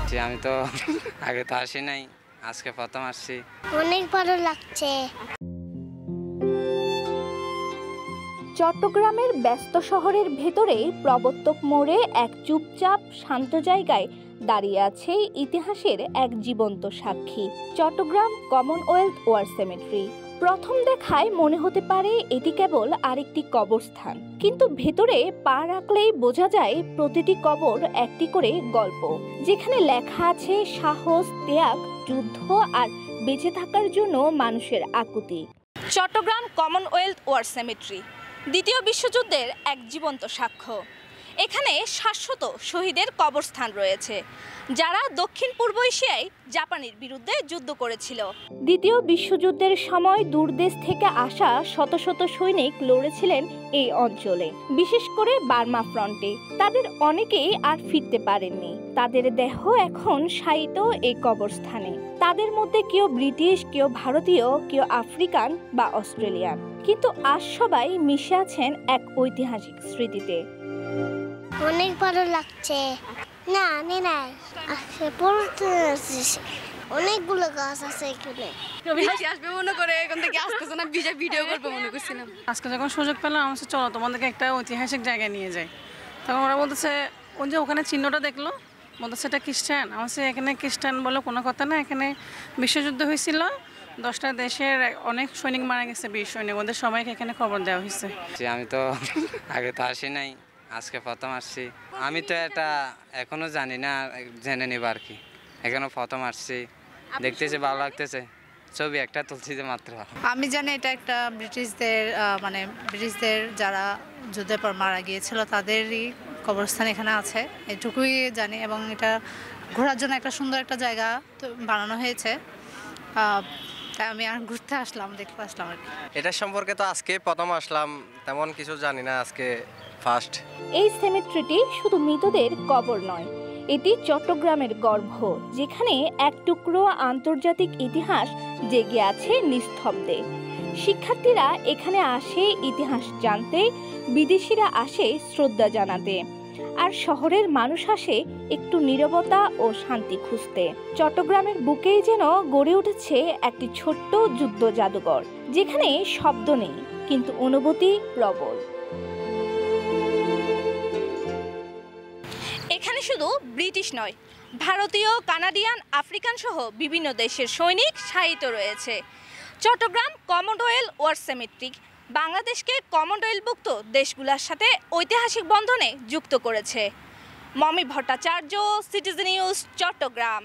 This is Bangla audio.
জি, আমি তো আগে তো আসি নাই, আজকে প্রথম আসছি। অনেক ভালো লাগছে। চট্টগ্রামের ব্যস্ত শহরের ভেতরে প্রবর্তক মোড়ে এক চুপচাপ শান্ত জায়গায় দাঁড়িয়ে আছে ইতিহাসের এক জীবন্ত সাক্ষী, চট্টগ্রাম কমনওয়েলথ ওয়ার সেমেট্রি। প্রথম দেখায় মনে হতে পারে এটি কেবল আরেকটি কবরস্থান, কিন্তু ভেতরে পা রাখলেই বোঝা যায় প্রতিটি কবর একটি করে গল্প, যেখানে লেখা আছে সাহস, ত্যাগ, যুদ্ধ আর বেঁচে থাকার জন্য মানুষের আকুতি। চট্টগ্রাম কমনওয়েলথ ওয়ার সেমেট্রি দ্বিতীয় বিশ্বযুদ্ধের এক জীবন্ত সাক্ষ্য। এখানে শাশ্বত শহীদের কবরস্থান রয়েছে, যারা দক্ষিণ পূর্ব এশিয়ায় জাপানের বিরুদ্ধে যুদ্ধ করেছিল। দ্বিতীয় বিশ্বযুদ্ধের সময় দূরদেশ থেকে আসা শত শত সৈনিক লড়েছিলেন এই অঞ্চলে, বিশেষ করে বার্মা ফ্রন্টে। তাদের অনেকেই আর ফিরতে পারেননি। তাদের দেহ এখন শায়িত এই কবরস্থানে। তাদের মধ্যে কেউ ব্রিটিশ, কেউ ভারতীয়, কেউ আফ্রিকান বা অস্ট্রেলিয়ান, কিন্তু আজ সবাই মিশে আছেন এক ঐতিহাসিক স্মৃতিতে। অনেক ভালো লাগছে। না আমি নাই, অনেকগুলো গাছ আছে এখানে। আসবে মনে করে এখান থেকে আসতেছে না, ভিডিও করবো মনে করছিলাম। আজকে যখন সুযোগ পেলাম আমার চলো তোমাদেরকে একটা ঐতিহাসিক জায়গায় নিয়ে যাই, তখন ওরা বলতেছে ওই যে ওখানে চিহ্নটা দেখলো, বলতেছে এটা খ্রিস্টান। আমার এখানে খ্রিস্টান বলে কোনো কথা না, এখানে বিশ্বযুদ্ধ হয়েছিল, 10টা দেশের অনেক সৈনিক মারা গেছে, 20 সৈনিক, ওদের সবাইকে এখানে খবর দেওয়া হয়েছে। জি, আমি তো আগে তো আসি নাই, আজকে প্রথম আসছি। আমি তো এটা এখনো জানি না, জেনে নিব আর কি। এখনো প্রথম আসছি, দেখতেছি ভালো লাগতেছে, ছবি একটা তুলছি যে মাত্র। আমি জানি এটা একটা ব্রিটিশদের যারা যুদ্ধের পর মারা গিয়েছিল তাদেরই কবরস্থান এখানে আছে, এটুকুই জানি। এবং এটা ঘোরার জন্য একটা সুন্দর একটা জায়গা বানানো হয়েছে, তাই আমি আর ঘুরতে আসলাম, দেখতে আসলাম আর কি। এটা সম্পর্কে তো আজকে প্রথম আসলাম, তেমন কিছু জানি না, আজকে ফার্স্ট। এই সেমেট্রিটি শুধু মৃতদের কবর নয়, এটি চট্টগ্রামের গর্ভ, যেখানে এক টুকরো আন্তর্জাতিক ইতিহাস জেগে আছে নিস্তব্ধে। শিক্ষার্থীরা এখানে আসে ইতিহাস জানতে, বিদেশিরা আসে শ্রদ্ধা জানাতে, আর শহরের মানুষ আসে একটু নীরবতা ও শান্তি খুঁজতে। চট্টগ্রামের বুকেই যেন গড়ে উঠেছে একটি ছোট্ট যুদ্ধ জাদুঘর, যেখানে শব্দ নেই কিন্তু অনুভূতি প্রবল। এখানে শুধু ব্রিটিশ নয়, ভারতীয়, কানাডিয়ান, আফ্রিকান সহ বিভিন্ন দেশের সৈনিক শায়িত রয়েছে। চট্টগ্রাম কমনওয়েলথ ওয়ার সেমেট্রি বাংলাদেশকে কমনওয়েলথভুক্ত দেশগুলোর সাথে ঐতিহাসিক বন্ধনে যুক্ত করেছে। Momi Bhattacharya, citizen news, Chittagong.